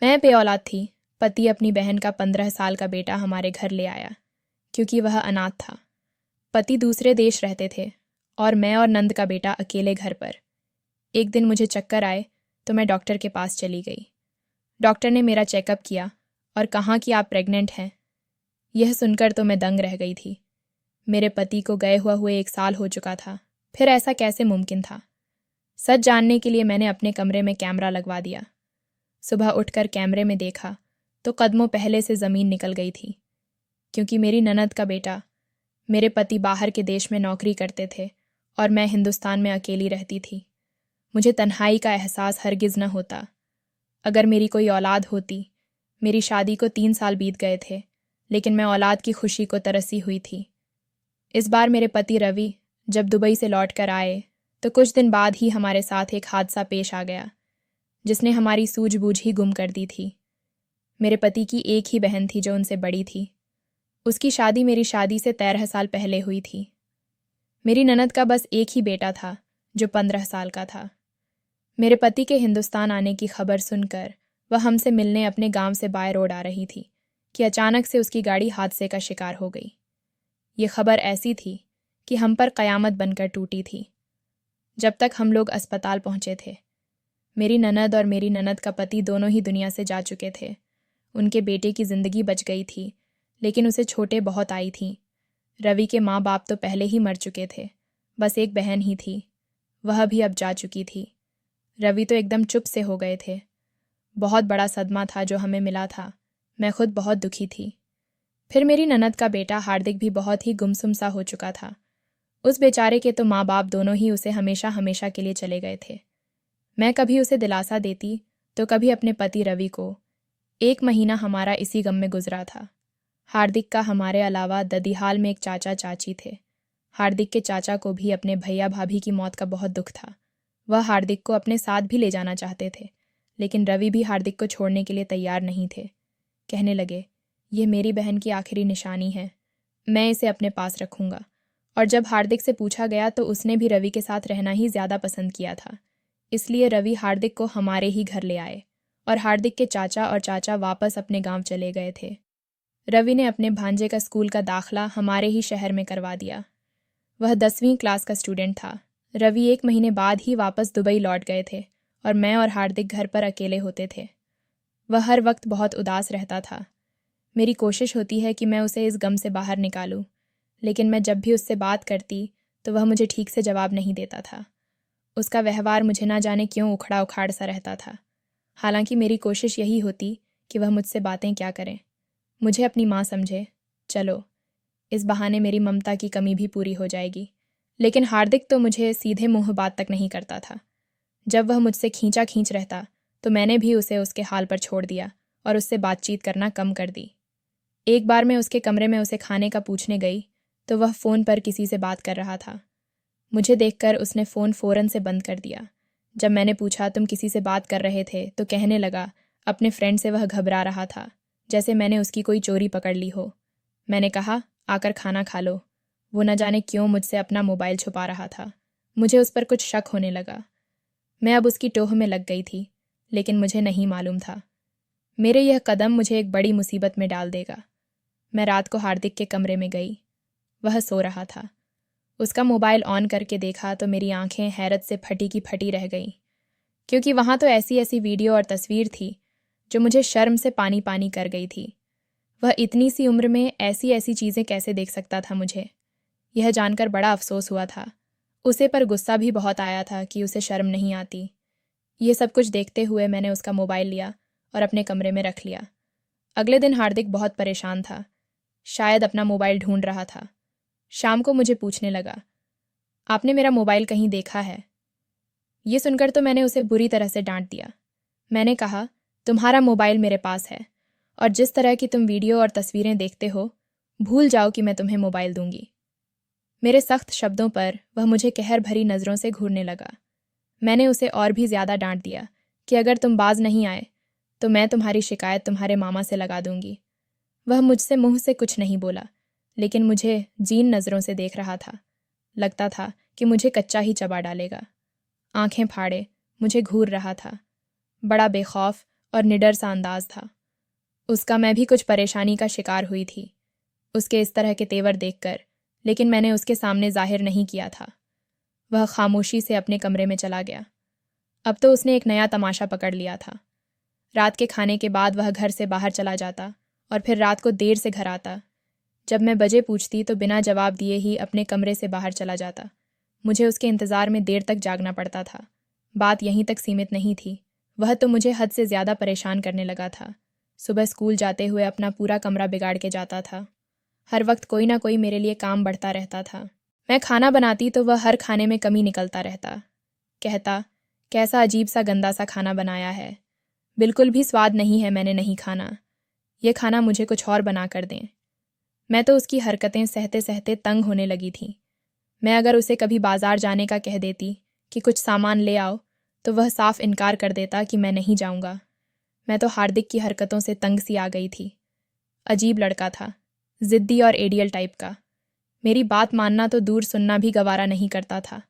मैं बेऔलाद थी। पति अपनी बहन का 15 साल का बेटा हमारे घर ले आया क्योंकि वह अनाथ था। पति दूसरे देश रहते थे और मैं और नंद का बेटा अकेले घर पर। एक दिन मुझे चक्कर आए तो मैं डॉक्टर के पास चली गई। डॉक्टर ने मेरा चेकअप किया और कहा कि आप प्रेग्नेंट हैं। यह सुनकर तो मैं दंग रह गई थी। मेरे पति को गए हुए 1 साल हो चुका था, फिर ऐसा कैसे मुमकिन था? सच जानने के लिए मैंने अपने कमरे में कैमरा लगवा दिया। सुबह उठकर कैमरे में देखा तो कदमों पहले से ज़मीन निकल गई थी, क्योंकि मेरी ननद का बेटा, मेरे पति बाहर के देश में नौकरी करते थे और मैं हिंदुस्तान में अकेली रहती थी। मुझे तन्हाई का एहसास हरगिज़ न होता। अगर मेरी कोई औलाद होती। मेरी शादी को 3 साल बीत गए थे, लेकिन मैं औलाद की खुशी को तरसी हुई थी। इस बार मेरे पति रवि जब दुबई से लौट कर आए तो कुछ दिन बाद ही हमारे साथ एक हादसा पेश आ गया, जिसने हमारी सूझबूझ ही गुम कर दी थी। मेरे पति की एक ही बहन थी जो उनसे बड़ी थी। उसकी शादी मेरी शादी से 13 साल पहले हुई थी। मेरी ननद का बस एक ही बेटा था जो 15 साल का था। मेरे पति के हिंदुस्तान आने की खबर सुनकर वह हमसे मिलने अपने गांव से बाय रोड आ रही थी कि अचानक से उसकी गाड़ी हादसे का शिकार हो गई। ये खबर ऐसी थी कि हम पर कयामत बनकर टूटी थी। जब तक हम लोग अस्पताल पहुंचे थे, मेरी ननद और मेरी ननद का पति दोनों ही दुनिया से जा चुके थे। उनके बेटे की जिंदगी बच गई थी, लेकिन उसे छोटे बहुत आई थी। रवि के माँ बाप तो पहले ही मर चुके थे, बस एक बहन ही थी, वह भी अब जा चुकी थी। रवि तो एकदम चुप से हो गए थे। बहुत बड़ा सदमा था जो हमें मिला था। मैं खुद बहुत दुखी थी। फिर मेरी ननद का बेटा हार्दिक भी बहुत ही गुमसुम सा हो चुका था। उस बेचारे के तो माँ बाप दोनों ही उसे हमेशा हमेशा के लिए चले गए थे। मैं कभी उसे दिलासा देती तो कभी अपने पति रवि को। 1 महीना हमारा इसी गम में गुजरा था। हार्दिक का हमारे अलावा ददीहाल में एक चाचा चाची थे। हार्दिक के चाचा को भी अपने भैया भाभी की मौत का बहुत दुख था। वह हार्दिक को अपने साथ भी ले जाना चाहते थे, लेकिन रवि भी हार्दिक को छोड़ने के लिए तैयार नहीं थे। कहने लगे, ये मेरी बहन की आखिरी निशानी है, मैं इसे अपने पास रखूंगा। और जब हार्दिक से पूछा गया तो उसने भी रवि के साथ रहना ही ज़्यादा पसंद किया था। इसलिए रवि हार्दिक को हमारे ही घर ले आए और हार्दिक के चाचा और चाचा वापस अपने गांव चले गए थे। रवि ने अपने भांजे का स्कूल का दाखला हमारे ही शहर में करवा दिया। वह 10वीं क्लास का स्टूडेंट था। रवि 1 महीने बाद ही वापस दुबई लौट गए थे और मैं और हार्दिक घर पर अकेले होते थे। वह हर वक्त बहुत उदास रहता था। मेरी कोशिश होती है कि मैं उसे इस गम से बाहर निकालूं, लेकिन मैं जब भी उससे बात करती तो वह मुझे ठीक से जवाब नहीं देता था। उसका व्यवहार मुझे ना जाने क्यों उखड़ा उखाड़ सा रहता था। हालांकि मेरी कोशिश यही होती कि वह मुझसे बातें क्या करें, मुझे अपनी माँ समझे। चलो, इस बहाने मेरी ममता की कमी भी पूरी हो जाएगी। लेकिन हार्दिक तो मुझे सीधे मुंह बात तक नहीं करता था। जब वह मुझसे खींचा खींच रहता तो मैंने भी उसे उसके हाल पर छोड़ दिया और उससे बातचीत करना कम कर दी। एक बार मैं उसके कमरे में उसे खाने का पूछने गई तो वह फ़ोन पर किसी से बात कर रहा था। मुझे देखकर उसने फ़ोन फ़ौरन से बंद कर दिया। जब मैंने पूछा तुम किसी से बात कर रहे थे तो कहने लगा अपने फ्रेंड से वह घबरा रहा था, जैसे मैंने उसकी कोई चोरी पकड़ ली हो। मैंने कहा आकर खाना खा लो। वो न जाने क्यों मुझसे अपना मोबाइल छुपा रहा था। मुझे उस पर कुछ शक होने लगा। मैं अब उसकी टोह में लग गई थी, लेकिन मुझे नहीं मालूम था मेरे यह कदम मुझे एक बड़ी मुसीबत में डाल देगा। मैं रात को हार्दिक के कमरे में गई। वह सो रहा था। उसका मोबाइल ऑन करके देखा तो मेरी आंखें हैरत से फटी की फटी रह गईं, क्योंकि वहाँ तो ऐसी ऐसी वीडियो और तस्वीर थी जो मुझे शर्म से पानी पानी कर गई थी। वह इतनी सी उम्र में ऐसी ऐसी चीज़ें कैसे देख सकता था? मुझे यह जानकर बड़ा अफसोस हुआ था। उसे पर गुस्सा भी बहुत आया था कि उसे शर्म नहीं आती। ये सब कुछ देखते हुए मैंने उसका मोबाइल लिया और अपने कमरे में रख लिया। अगले दिन हार्दिक बहुत परेशान था, शायद अपना मोबाइल ढूंढ रहा था। शाम को मुझे पूछने लगा, आपने मेरा मोबाइल कहीं देखा है? ये सुनकर तो मैंने उसे बुरी तरह से डांट दिया। मैंने कहा, तुम्हारा मोबाइल मेरे पास है और जिस तरह की तुम वीडियो और तस्वीरें देखते हो, भूल जाओ कि मैं तुम्हें मोबाइल दूंगी। मेरे सख्त शब्दों पर वह मुझे कहर भरी नज़रों से घूरने लगा। मैंने उसे और भी ज़्यादा डांट दिया कि अगर तुम बाज नहीं आए तो मैं तुम्हारी शिकायत तुम्हारे मामा से लगा दूंगी। वह मुझसे मुंह से कुछ नहीं बोला, लेकिन मुझे जीन नज़रों से देख रहा था। लगता था कि मुझे कच्चा ही चबा डालेगा। आंखें फाड़े मुझे घूर रहा था। बड़ा बेखौफ और निडर सा अंदाज था उसका। मैं भी कुछ परेशानी का शिकार हुई थी उसके इस तरह के तेवर देखकर, लेकिन मैंने उसके सामने जाहिर नहीं किया था। वह खामोशी से अपने कमरे में चला गया। अब तो उसने एक नया तमाशा पकड़ लिया था। रात के खाने के बाद वह घर से बाहर चला जाता और फिर रात को देर से घर आता। जब मैं बजे पूछती तो बिना जवाब दिए ही अपने कमरे से बाहर चला जाता। मुझे उसके इंतज़ार में देर तक जागना पड़ता था। बात यहीं तक सीमित नहीं थी, वह तो मुझे हद से ज़्यादा परेशान करने लगा था। सुबह स्कूल जाते हुए अपना पूरा कमरा बिगाड़ के जाता था। हर वक्त कोई ना कोई मेरे लिए काम बढ़ता रहता था। मैं खाना बनाती तो वह हर खाने में कमी निकलता रहता। कहता, कैसा अजीब सा गंदा सा खाना बनाया है, बिल्कुल भी स्वाद नहीं है, मैंने नहीं खाना, यह खाना मुझे कुछ और बना कर दें। मैं तो उसकी हरकतें सहते सहते तंग होने लगी थी। मैं अगर उसे कभी बाजार जाने का कह देती कि कुछ सामान ले आओ, तो वह साफ इनकार कर देता कि मैं नहीं जाऊंगा। मैं तो हार्दिक की हरकतों से तंग सी आ गई थी। अजीब लड़का था, ज़िद्दी और एडियल टाइप का। मेरी बात मानना तो दूर, सुनना भी गवारा नहीं करता था।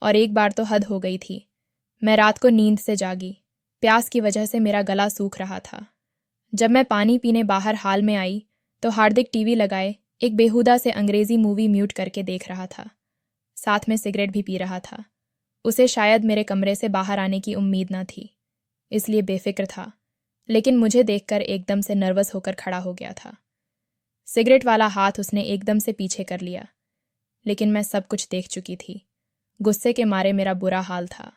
और एक बार तो हद हो गई थी। मैं रात को नींद से जागी। प्यास की वजह से मेरा गला सूख रहा था। जब मैं पानी पीने बाहर हाल में आई तो हार्दिक टीवी लगाए एक बेहुदा से अंग्रेजी मूवी म्यूट करके देख रहा था। साथ में सिगरेट भी पी रहा था। उसे शायद मेरे कमरे से बाहर आने की उम्मीद न थी, इसलिए बेफिक्र था। लेकिन मुझे देखकर एकदम से नर्वस होकर खड़ा हो गया था। सिगरेट वाला हाथ उसने एकदम से पीछे कर लिया, लेकिन मैं सब कुछ देख चुकी थी। गुस्से के मारे मेरा बुरा हाल था।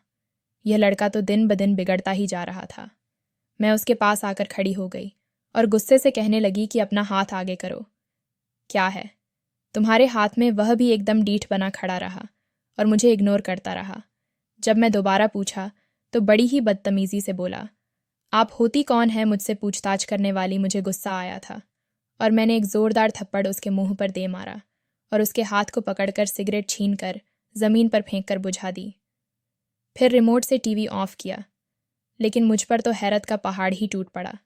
यह लड़का तो दिन ब दिन बिगड़ता ही जा रहा था। मैं उसके पास आकर खड़ी हो गई और गुस्से से कहने लगी कि अपना हाथ आगे करो। क्या है? तुम्हारे हाथ में? वह भी एकदम डीठ बना खड़ा रहा और मुझे इग्नोर करता रहा। जब मैं दोबारा पूछा तो बड़ी ही बदतमीजी से बोला, आप होती कौन है मुझसे पूछताछ करने वाली? मुझे गुस्सा आया था और मैंने एक जोरदार थप्पड़ उसके मुंह पर दे मारा और उसके हाथ को पकड़कर सिगरेट छीनकर ज़मीन पर फेंककर बुझा दी। फिर रिमोट से टीवी ऑफ किया, लेकिन मुझ पर तो हैरत का पहाड़ ही टूट पड़ा।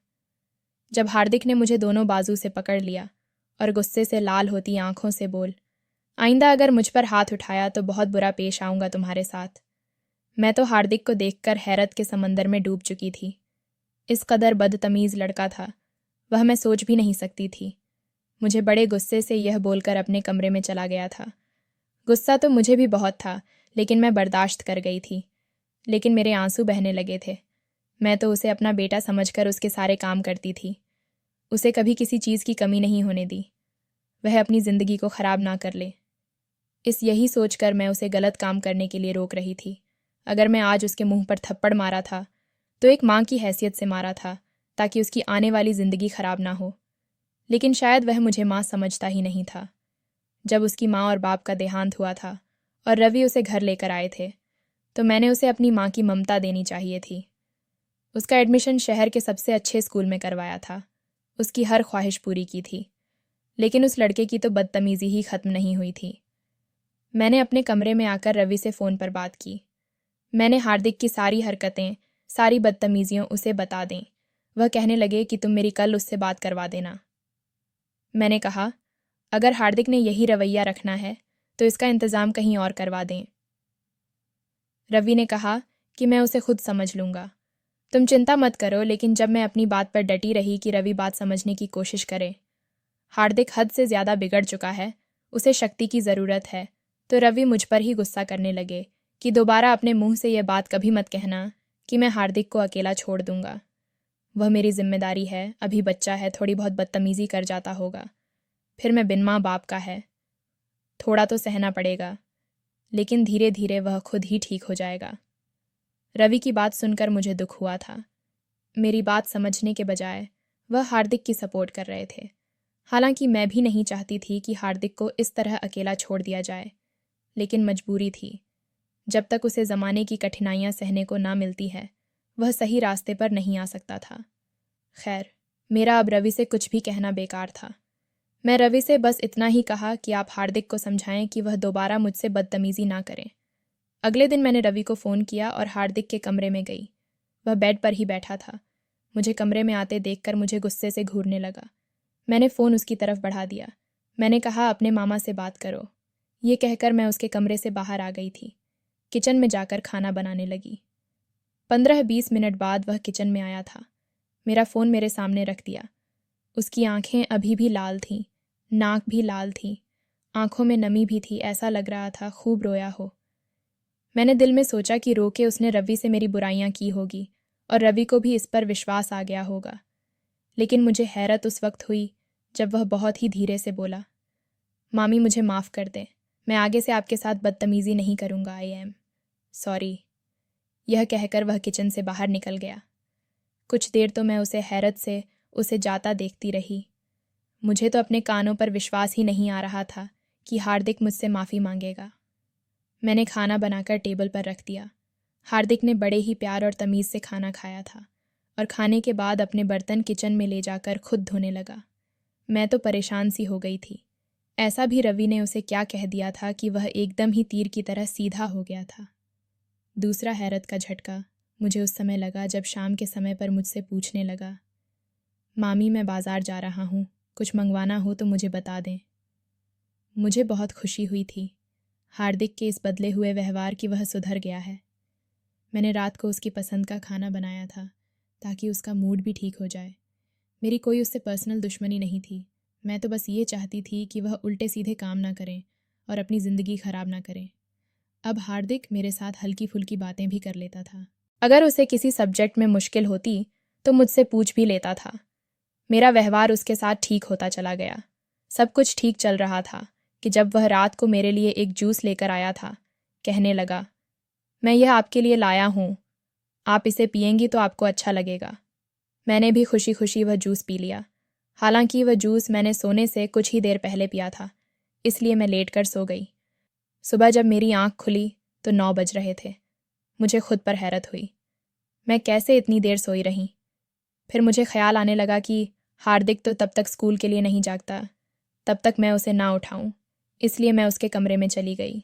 जब हार्दिक ने मुझे दोनों बाजू से पकड़ लिया और गुस्से से लाल होती आंखों से बोल, आइंदा अगर मुझ पर हाथ उठाया तो बहुत बुरा पेश आऊंगा तुम्हारे साथ। मैं तो हार्दिक को देखकर हैरत के समंदर में डूब चुकी थी। इस कदर बदतमीज़ लड़का था, वह मैं सोच भी नहीं सकती थी। मुझे बड़े गुस्से से यह बोलकर अपने कमरे में चला गया था। गुस्सा तो मुझे भी बहुत था, लेकिन मैं बर्दाश्त कर गई थी। लेकिन मेरे आंसू बहने लगे थे। मैं तो उसे अपना बेटा समझकर उसके सारे काम करती थी। उसे कभी किसी चीज़ की कमी नहीं होने दी। वह अपनी ज़िंदगी को ख़राब ना कर ले, इस यही सोचकर मैं उसे गलत काम करने के लिए रोक रही थी। अगर मैं आज उसके मुंह पर थप्पड़ मारा था तो एक माँ की हैसियत से मारा था, ताकि उसकी आने वाली ज़िंदगी ख़राब ना हो। लेकिन शायद वह मुझे माँ समझता ही नहीं था। जब उसकी माँ और बाप का देहांत हुआ था और रवि उसे घर लेकर आए थे, तो मैंने उसे अपनी माँ की ममता देनी चाहिए थी। उसका एडमिशन शहर के सबसे अच्छे स्कूल में करवाया था, उसकी हर ख्वाहिश पूरी की थी। लेकिन उस लड़के की तो बदतमीज़ी ही ख़त्म नहीं हुई थी। मैंने अपने कमरे में आकर रवि से फ़ोन पर बात की। मैंने हार्दिक की सारी हरकतें, सारी बदतमीज़ियों उसे बता दें। वह कहने लगे कि तुम मेरी कल उससे बात करवा देना। मैंने कहा, अगर हार्दिक ने यही रवैया रखना है तो इसका इंतज़ाम कहीं और करवा दें। रवि ने कहा कि मैं उसे खुद समझ लूँगा, तुम चिंता मत करो। लेकिन जब मैं अपनी बात पर डटी रही कि रवि बात समझने की कोशिश करे, हार्दिक हद से ज़्यादा बिगड़ चुका है, उसे शक्ति की ज़रूरत है, तो रवि मुझ पर ही गुस्सा करने लगे कि दोबारा अपने मुंह से यह बात कभी मत कहना कि मैं हार्दिक को अकेला छोड़ दूंगा। वह मेरी जिम्मेदारी है, अभी बच्चा है, थोड़ी बहुत बदतमीज़ी कर जाता होगा, फिर मैं बिन माँ बाप का है, थोड़ा तो सहना पड़ेगा, लेकिन धीरे धीरे वह खुद ही ठीक हो जाएगा। रवि की बात सुनकर मुझे दुख हुआ था। मेरी बात समझने के बजाय वह हार्दिक की सपोर्ट कर रहे थे। हालांकि मैं भी नहीं चाहती थी कि हार्दिक को इस तरह अकेला छोड़ दिया जाए, लेकिन मजबूरी थी। जब तक उसे ज़माने की कठिनाइयाँ सहने को ना मिलती है, वह सही रास्ते पर नहीं आ सकता था। खैर, मेरा अब रवि से कुछ भी कहना बेकार था। मैं रवि से बस इतना ही कहा कि आप हार्दिक को समझाएं कि वह दोबारा मुझसे बदतमीज़ी ना करें। अगले दिन मैंने रवि को फ़ोन किया और हार्दिक के कमरे में गई। वह बेड पर ही बैठा था। मुझे कमरे में आते देखकर मुझे गुस्से से घूरने लगा। मैंने फ़ोन उसकी तरफ बढ़ा दिया। मैंने कहा, अपने मामा से बात करो। ये कहकर मैं उसके कमरे से बाहर आ गई थी। किचन में जाकर खाना बनाने लगी। 15-20 मिनट बाद वह किचन में आया था। मेरा फ़ोन मेरे सामने रख दिया। उसकी आंखें अभी भी लाल थीं, नाक भी लाल थी, आंखों में नमी भी थी, ऐसा लग रहा था खूब रोया हो। मैंने दिल में सोचा कि रो के उसने रवि से मेरी बुराइयां की होगी और रवि को भी इस पर विश्वास आ गया होगा। लेकिन मुझे हैरत उस वक्त हुई जब वह बहुत ही धीरे से बोला, मामी मुझे माफ़ कर दें, मैं आगे से आपके साथ बदतमीज़ी नहीं करूँगा, आई एम सॉरी। यह कहकर वह किचन से बाहर निकल गया। कुछ देर तो मैं उसे हैरत से उसे जाता देखती रही। मुझे तो अपने कानों पर विश्वास ही नहीं आ रहा था कि हार्दिक मुझसे माफ़ी मांगेगा। मैंने खाना बनाकर टेबल पर रख दिया। हार्दिक ने बड़े ही प्यार और तमीज़ से खाना खाया था और खाने के बाद अपने बर्तन किचन में ले जाकर खुद धोने लगा। मैं तो परेशान सी हो गई थी। ऐसा भी रवि ने उसे क्या कह दिया था कि वह एकदम ही तीर की तरह सीधा हो गया था। दूसरा हैरत का झटका मुझे उस समय लगा जब शाम के समय पर मुझसे पूछने लगा, मामी मैं बाज़ार जा रहा हूँ, कुछ मंगवाना हो तो मुझे बता दें। मुझे बहुत खुशी हुई थी हार्दिक के इस बदले हुए व्यवहार की वह सुधर गया है। मैंने रात को उसकी पसंद का खाना बनाया था ताकि उसका मूड भी ठीक हो जाए। मेरी कोई उससे पर्सनल दुश्मनी नहीं थी। मैं तो बस ये चाहती थी कि वह उल्टे सीधे काम ना करें और अपनी ज़िंदगी ख़राब ना करें। अब हार्दिक मेरे साथ हल्की फुल्की बातें भी कर लेता था। अगर उसे किसी सब्जेक्ट में मुश्किल होती तो मुझसे पूछ भी लेता था। मेरा व्यवहार उसके साथ ठीक होता चला गया। सब कुछ ठीक चल रहा था कि जब वह रात को मेरे लिए एक जूस लेकर आया था। कहने लगा, मैं यह आपके लिए लाया हूँ, आप इसे पिएंगी तो आपको अच्छा लगेगा। मैंने भी खुशी खुशी वह जूस पी लिया। हालांकि वह जूस मैंने सोने से कुछ ही देर पहले पिया था, इसलिए मैं लेट कर सो गई। सुबह जब मेरी आँख खुली तो 9 बज रहे थे। मुझे खुद पर हैरत हुई, मैं कैसे इतनी देर सोई रही। फिर मुझे ख्याल आने लगा कि हार्दिक तो तब तक स्कूल के लिए नहीं जागता, तब तक मैं उसे ना उठाऊं। इसलिए मैं उसके कमरे में चली गई,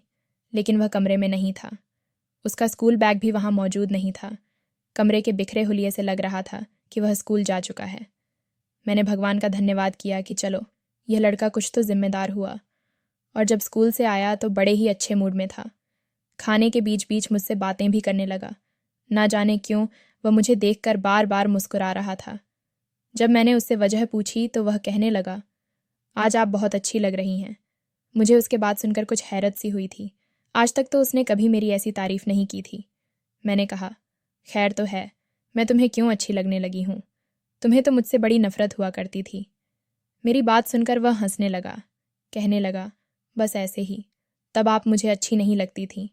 लेकिन वह कमरे में नहीं था। उसका स्कूल बैग भी वहाँ मौजूद नहीं था। कमरे के बिखरे हुलिये से लग रहा था कि वह स्कूल जा चुका है। मैंने भगवान का धन्यवाद किया कि चलो यह लड़का कुछ तो जिम्मेदार हुआ, और जब स्कूल से आया तो बड़े ही अच्छे मूड में था। खाने के बीच बीच मुझसे बातें भी करने लगा। ना जाने क्यों वह मुझे देखकर बार बार मुस्कुरा रहा था। जब मैंने उससे वजह पूछी तो वह कहने लगा, आज आप बहुत अच्छी लग रही हैं। मुझे उसके बात सुनकर कुछ हैरत सी हुई थी। आज तक तो उसने कभी मेरी ऐसी तारीफ नहीं की थी। मैंने कहा, खैर तो है, मैं तुम्हें क्यों अच्छी लगने लगी हूँ? तुम्हें तो मुझसे बड़ी नफरत हुआ करती थी। मेरी बात सुनकर वह हंसने लगा। कहने लगा, बस ऐसे ही, तब आप मुझे अच्छी नहीं लगती थी,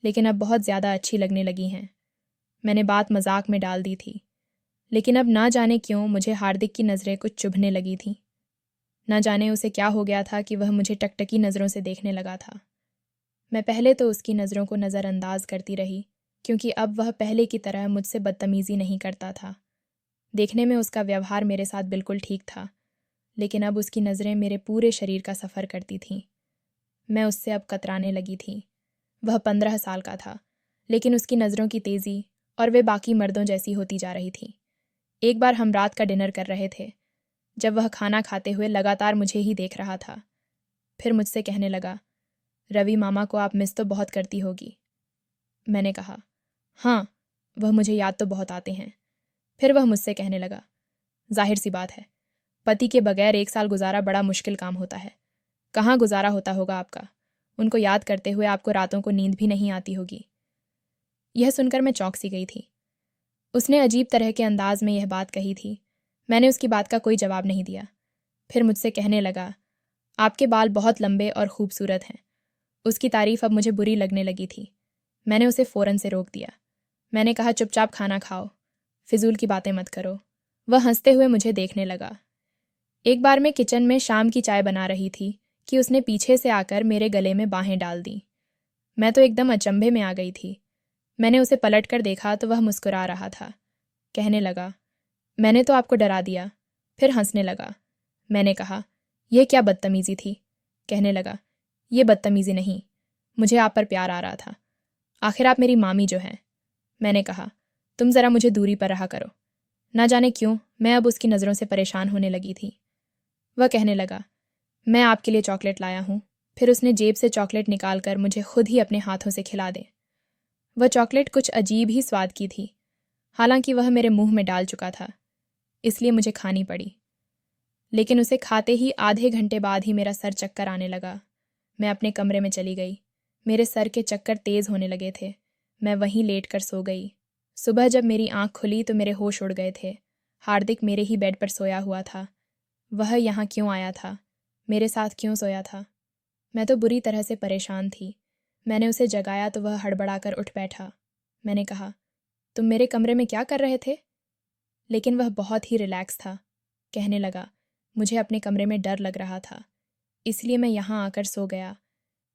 लेकिन अब बहुत ज़्यादा अच्छी लगने लगी हैं। मैंने बात मजाक में डाल दी थी, लेकिन अब ना जाने क्यों मुझे हार्दिक की नज़रें कुछ चुभने लगी थीं। न जाने उसे क्या हो गया था कि वह मुझे टकटकी नज़रों से देखने लगा था। मैं पहले तो उसकी नज़रों को नज़रअंदाज करती रही, क्योंकि अब वह पहले की तरह मुझसे बदतमीज़ी नहीं करता था। देखने में उसका व्यवहार मेरे साथ बिल्कुल ठीक था, लेकिन अब उसकी नज़रें मेरे पूरे शरीर का सफ़र करती थीं। मैं उससे अब कतराने लगी थी। वह 15 साल का था, लेकिन उसकी नज़रों की तेज़ी और वे बाकी मर्दों जैसी होती जा रही थी। एक बार हम रात का डिनर कर रहे थे, जब वह खाना खाते हुए लगातार मुझे ही देख रहा था। फिर मुझसे कहने लगा, रवि मामा को आप मिस तो बहुत करती होगी। मैंने कहा, हाँ, वह मुझे याद तो बहुत आते हैं। फिर वह मुझसे कहने लगा, जाहिर सी बात है, पति के बगैर 1 साल गुजारा बड़ा मुश्किल काम होता है। कहाँ गुजारा होता होगा आपका? उनको याद करते हुए आपको रातों को नींद भी नहीं आती होगी। यह सुनकर मैं चौंक सी गई थी। उसने अजीब तरह के अंदाज में यह बात कही थी। मैंने उसकी बात का कोई जवाब नहीं दिया। फिर मुझसे कहने लगा, आपके बाल बहुत लंबे और खूबसूरत हैं। उसकी तारीफ अब मुझे बुरी लगने लगी थी। मैंने उसे फ़ौरन से रोक दिया। मैंने कहा, चुपचाप खाना खाओ, फिजूल की बातें मत करो। वह हंसते हुए मुझे देखने लगा। एक बार मैं किचन में शाम की चाय बना रही थी कि उसने पीछे से आकर मेरे गले में बाहें डाल दी। मैं तो एकदम अचंभे में आ गई थी। मैंने उसे पलट कर देखा तो वह मुस्कुरा रहा था। कहने लगा, मैंने तो आपको डरा दिया। फिर हंसने लगा। मैंने कहा, यह क्या बदतमीज़ी थी? कहने लगा, ये बदतमीज़ी नहीं, मुझे आप पर प्यार आ रहा था। आखिर आप मेरी मामी जो हैं। मैंने कहा, तुम ज़रा मुझे दूरी पर रहा करो। ना जाने क्यों मैं अब उसकी नज़रों से परेशान होने लगी थी। वह कहने लगा, मैं आपके लिए चॉकलेट लाया हूँ। फिर उसने जेब से चॉकलेट निकालकर मुझे खुद ही अपने हाथों से खिला दे। वह चॉकलेट कुछ अजीब ही स्वाद की थी, हालांकि वह मेरे मुंह में डाल चुका था। इसलिए मुझे खानी पड़ी। लेकिन उसे खाते ही आधे घंटे बाद ही मेरा सर चक्कर आने लगा। मैं अपने कमरे में चली गई। मेरे सर के चक्कर तेज़ होने लगे थे। मैं वहीं लेट कर सो गई। सुबह जब मेरी आँख खुली तो मेरे होश उड़ गए थे। हार्दिक मेरे ही बेड पर सोया हुआ था। वह यहाँ क्यों आया था? मेरे साथ क्यों सोया था? मैं तो बुरी तरह से परेशान थी। मैंने उसे जगाया तो वह हड़बड़ाकर उठ बैठा। मैंने कहा, तुम मेरे कमरे में क्या कर रहे थे? लेकिन वह बहुत ही रिलैक्स था। कहने लगा, मुझे अपने कमरे में डर लग रहा था, इसलिए मैं यहाँ आकर सो गया।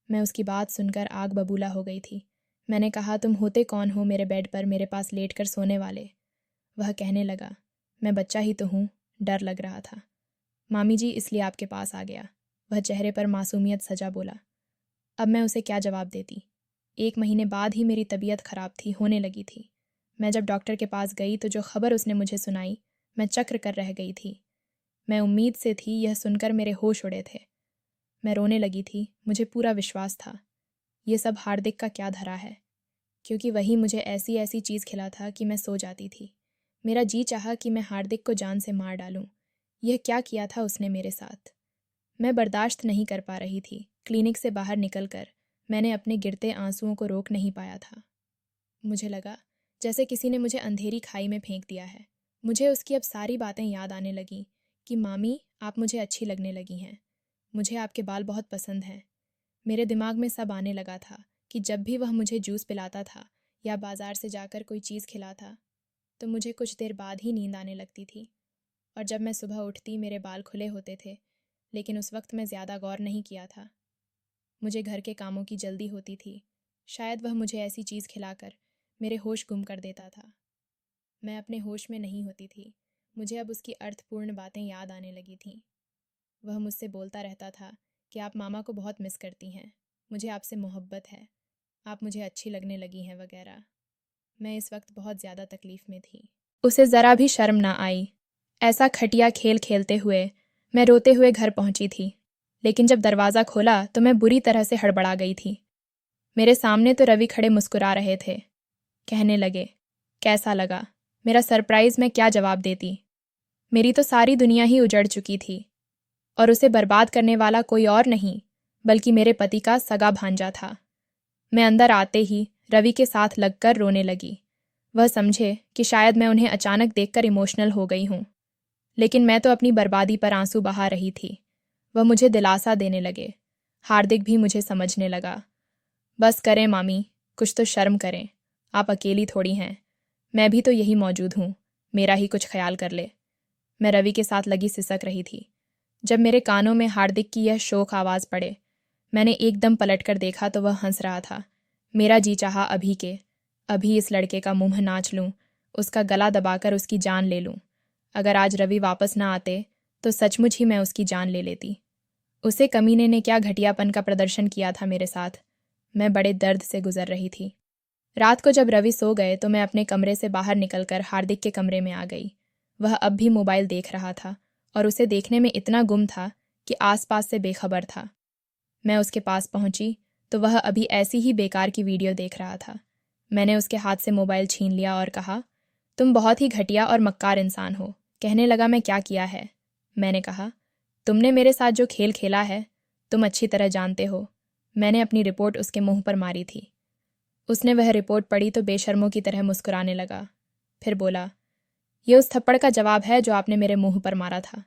मैं उसकी बात सुनकर आग बबूला हो गई थी। मैंने कहा, तुम होते कौन हो मेरे बेड पर मेरे पास लेट कर सोने वाले? वह कहने लगा, मैं बच्चा ही तो हूँ, डर लग रहा था। मामी जी, इसलिए आपके पास आ गया। वह चेहरे पर मासूमियत सजा बोला। अब मैं उसे क्या जवाब देती? 1 महीने बाद ही मेरी तबीयत खराब थी, होने लगी थी। मैं जब डॉक्टर के पास गई तो जो खबर उसने मुझे सुनाई, मैं चक्र कर रह गई थी। मैं उम्मीद से थी, यह सुनकर मेरे होश उड़े थे। मैं रोने लगी थी। मुझे पूरा विश्वास था ये सब हार्दिक का क्या धरा है, क्योंकि वही मुझे ऐसी ऐसी चीज़ खिला था कि मैं सो जाती थी। मेरा जी चाहा कि मैं हार्दिक को जान से मार डालूं। यह क्या किया था उसने मेरे साथ? मैं बर्दाश्त नहीं कर पा रही थी। क्लिनिक से बाहर निकलकर मैंने अपने गिरते आंसुओं को रोक नहीं पाया था। मुझे लगा जैसे किसी ने मुझे अंधेरी खाई में फेंक दिया है। मुझे उसकी अब सारी बातें याद आने लगीं कि मामी, आप मुझे अच्छी लगने लगी हैं, मुझे आपके बाल बहुत पसंद हैं। मेरे दिमाग में सब आने लगा था कि जब भी वह मुझे जूस पिलाता था या बाजार से जाकर कोई चीज़ खिलाता तो मुझे कुछ देर बाद ही नींद आने लगती थी। और जब मैं सुबह उठती मेरे बाल खुले होते थे, लेकिन उस वक्त मैं ज़्यादा गौर नहीं किया था। मुझे घर के कामों की जल्दी होती थी। शायद वह मुझे ऐसी चीज़ खिलाकर मेरे होश गुम कर देता था। मैं अपने होश में नहीं होती थी। मुझे अब उसकी अर्थपूर्ण बातें याद आने लगी थीं। वह मुझसे बोलता रहता था कि आप मामा को बहुत मिस करती हैं, मुझे आपसे मोहब्बत है, आप मुझे अच्छी लगने लगी हैं वगैरह। मैं इस वक्त बहुत ज़्यादा तकलीफ़ में थी। उसे ज़रा भी शर्म ना आई। ऐसा खटिया खेल खेलते हुए मैं रोते हुए घर पहुंची थी। लेकिन जब दरवाज़ा खोला तो मैं बुरी तरह से हड़बड़ा गई थी। मेरे सामने तो रवि खड़े मुस्कुरा रहे थे। कहने लगे, कैसा लगा मेरा सरप्राइज़? मैं क्या जवाब देती? मेरी तो सारी दुनिया ही उजड़ चुकी थी और उसे बर्बाद करने वाला कोई और नहीं बल्कि मेरे पति का सगा भांजा था। मैं अंदर आते ही रवि के साथ लगकर रोने लगी। वह समझे कि शायद मैं उन्हें अचानक देखकर इमोशनल हो गई हूँ, लेकिन मैं तो अपनी बर्बादी पर आंसू बहा रही थी। वह मुझे दिलासा देने लगे। हार्दिक भी मुझे समझने लगा। बस करें मामी, कुछ तो शर्म करें, आप अकेली थोड़ी हैं, मैं भी तो यही मौजूद हूँ, मेरा ही कुछ ख्याल कर ले। मैं रवि के साथ लगी सिसक रही थी। जब मेरे कानों में हार्दिक की यह शोक आवाज़ पड़े, मैंने एकदम पलटकर देखा तो वह हंस रहा था। मेरा जी चाहा अभी इस लड़के का मुंह नाच लूं, उसका गला दबाकर उसकी जान ले लूं। अगर आज रवि वापस ना आते तो सचमुच ही मैं उसकी जान ले लेती। उसे कमीने ने क्या घटियापन का प्रदर्शन किया था मेरे साथ। मैं बड़े दर्द से गुजर रही थी। रात को जब रवि सो गए तो मैं अपने कमरे से बाहर निकलकर हार्दिक के कमरे में आ गई। वह अब भी मोबाइल देख रहा था और उसे देखने में इतना गुम था कि आसपास से बेखबर था। मैं उसके पास पहुंची तो वह अभी ऐसी ही बेकार की वीडियो देख रहा था। मैंने उसके हाथ से मोबाइल छीन लिया और कहा, तुम बहुत ही घटिया और मक्कार इंसान हो। कहने लगा, मैं क्या किया है? मैंने कहा, तुमने मेरे साथ जो खेल खेला है तुम अच्छी तरह जानते हो। मैंने अपनी रिपोर्ट उसके मुंह पर मारी थी। उसने वह रिपोर्ट पढ़ी तो बेशर्मों की तरह मुस्कुराने लगा। फिर बोला, ये उस थप्पड़ का जवाब है जो आपने मेरे मुंह पर मारा था।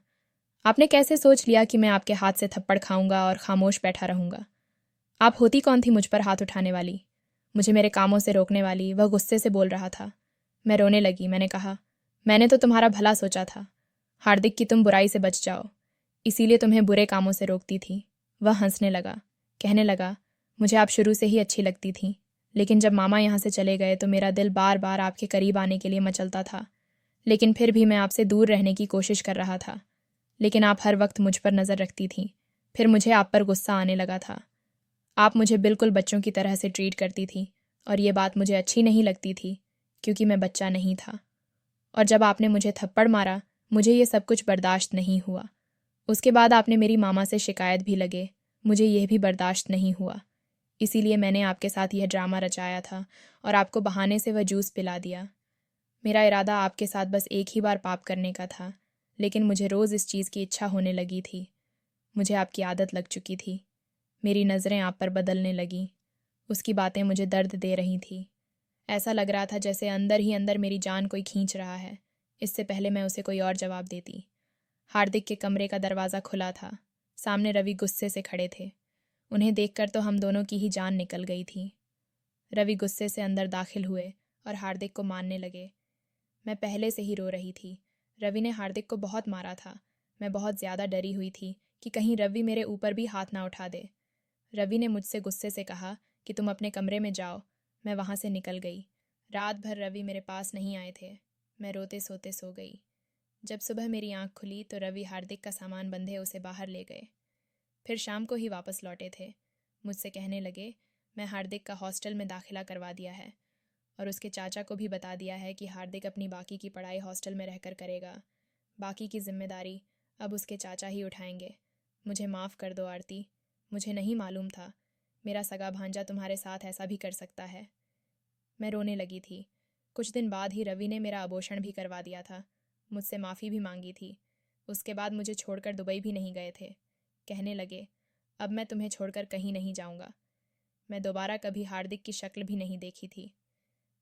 आपने कैसे सोच लिया कि मैं आपके हाथ से थप्पड़ खाऊंगा और खामोश बैठा रहूंगा? आप होती कौन थी मुझ पर हाथ उठाने वाली, मुझे मेरे कामों से रोकने वाली? वह गुस्से से बोल रहा था। मैं रोने लगी। मैंने कहा, मैंने तो तुम्हारा भला सोचा था, हार्दिक की तुम बुराई से बच जाओ, इसीलिए तुम्हें बुरे कामों से रोकती थी। वह हंसने लगा। कहने लगा, मुझे आप शुरू से ही अच्छी लगती थी, लेकिन जब मामा यहाँ से चले गए तो मेरा दिल बार बार आपके करीब आने के लिए मचलता था। लेकिन फिर भी मैं आपसे दूर रहने की कोशिश कर रहा था, लेकिन आप हर वक्त मुझ पर नज़र रखती थीं। फिर मुझे आप पर गुस्सा आने लगा था। आप मुझे बिल्कुल बच्चों की तरह से ट्रीट करती थी और ये बात मुझे अच्छी नहीं लगती थी क्योंकि मैं बच्चा नहीं था। और जब आपने मुझे थप्पड़ मारा, मुझे ये सब कुछ बर्दाश्त नहीं हुआ। उसके बाद आपने मेरी मामा से शिकायत भी लगे, मुझे यह भी बर्दाश्त नहीं हुआ। इसीलिए मैंने आपके साथ यह ड्रामा रचाया था और आपको बहाने से वह जूस पिला दिया। मेरा इरादा आपके साथ बस एक ही बार पाप करने का था, लेकिन मुझे रोज़ इस चीज़ की इच्छा होने लगी थी। मुझे आपकी आदत लग चुकी थी। मेरी नज़रें आप पर बदलने लगीं। उसकी बातें मुझे दर्द दे रही थी। ऐसा लग रहा था जैसे अंदर ही अंदर मेरी जान कोई खींच रहा है। इससे पहले मैं उसे कोई और जवाब देती। हार्दिक के कमरे का दरवाज़ा खुला था। सामने रवि गुस्से से खड़े थे। उन्हें देखकर तो हम दोनों की ही जान निकल गई थी। रवि गुस्से से अंदर दाखिल हुए और हार्दिक को मारने लगे। मैं पहले से ही रो रही थी। रवि ने हार्दिक को बहुत मारा था। मैं बहुत ज़्यादा डरी हुई थी कि कहीं रवि मेरे ऊपर भी हाथ ना उठा दे। रवि ने मुझसे गुस्से से कहा कि तुम अपने कमरे में जाओ। मैं वहाँ से निकल गई। रात भर रवि मेरे पास नहीं आए थे। मैं रोते सोते सो गई। जब सुबह मेरी आंख खुली तो रवि हार्दिक का सामान बंधे उसे बाहर ले गए। फिर शाम को ही वापस लौटे थे। मुझसे कहने लगे, मैं हार्दिक का हॉस्टल में दाखिला करवा दिया है और उसके चाचा को भी बता दिया है कि हार्दिक अपनी बाकी की पढ़ाई हॉस्टल में रहकर करेगा। बाकी की जिम्मेदारी अब उसके चाचा ही उठाएंगे। मुझे माफ़ कर दो आरती। मुझे नहीं मालूम था मेरा सगा भांजा तुम्हारे साथ ऐसा भी कर सकता है। मैं रोने लगी थी। कुछ दिन बाद ही रवि ने मेरा अबॉर्शन भी करवा दिया था। मुझसे माफ़ी भी मांगी थी। उसके बाद मुझे छोड़कर दुबई भी नहीं गए थे। कहने लगे, अब मैं तुम्हें छोड़कर कहीं नहीं जाऊंगा। मैं दोबारा कभी हार्दिक की शक्ल भी नहीं देखी थी।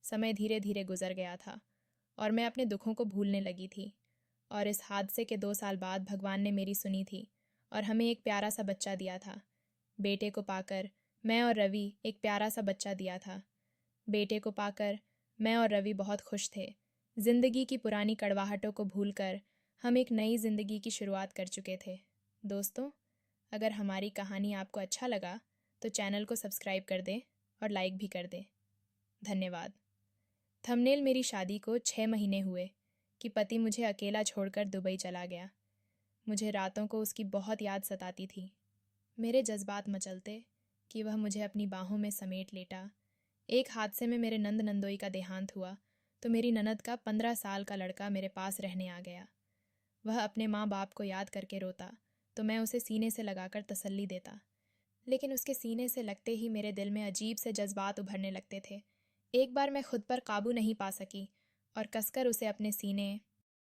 समय धीरे धीरे गुजर गया था और मैं अपने दुखों को भूलने लगी थी। और इस हादसे के 2 साल बाद भगवान ने मेरी सुनी थी और हमें एक प्यारा सा बच्चा दिया था। बेटे को पाकर मैं और रवि एक प्यारा सा बच्चा दिया था। बेटे को पाकर मैं और रवि बहुत खुश थे। जिंदगी की पुरानी कड़वाहटों को भूलकर हम एक नई जिंदगी की शुरुआत कर चुके थे। दोस्तों, अगर हमारी कहानी आपको अच्छा लगा तो चैनल को सब्सक्राइब कर दें और लाइक भी कर दें। धन्यवाद। थंबनेल मेरी शादी को 6 महीने हुए कि पति मुझे अकेला छोड़कर दुबई चला गया। मुझे रातों को उसकी बहुत याद सताती थी। मेरे जज्बात मचलते कि वह मुझे अपनी बाहों में समेट लेटा। एक हादसे में मेरे नंद नंदोई का देहांत हुआ तो मेरी ननद का 15 साल का लड़का मेरे पास रहने आ गया। वह अपने माँ बाप को याद करके रोता तो मैं उसे सीने से लगाकर तसल्ली देता। लेकिन उसके सीने से लगते ही मेरे दिल में अजीब से जज्बात उभरने लगते थे। एक बार मैं खुद पर काबू नहीं पा सकी और कसकर उसे अपने सीने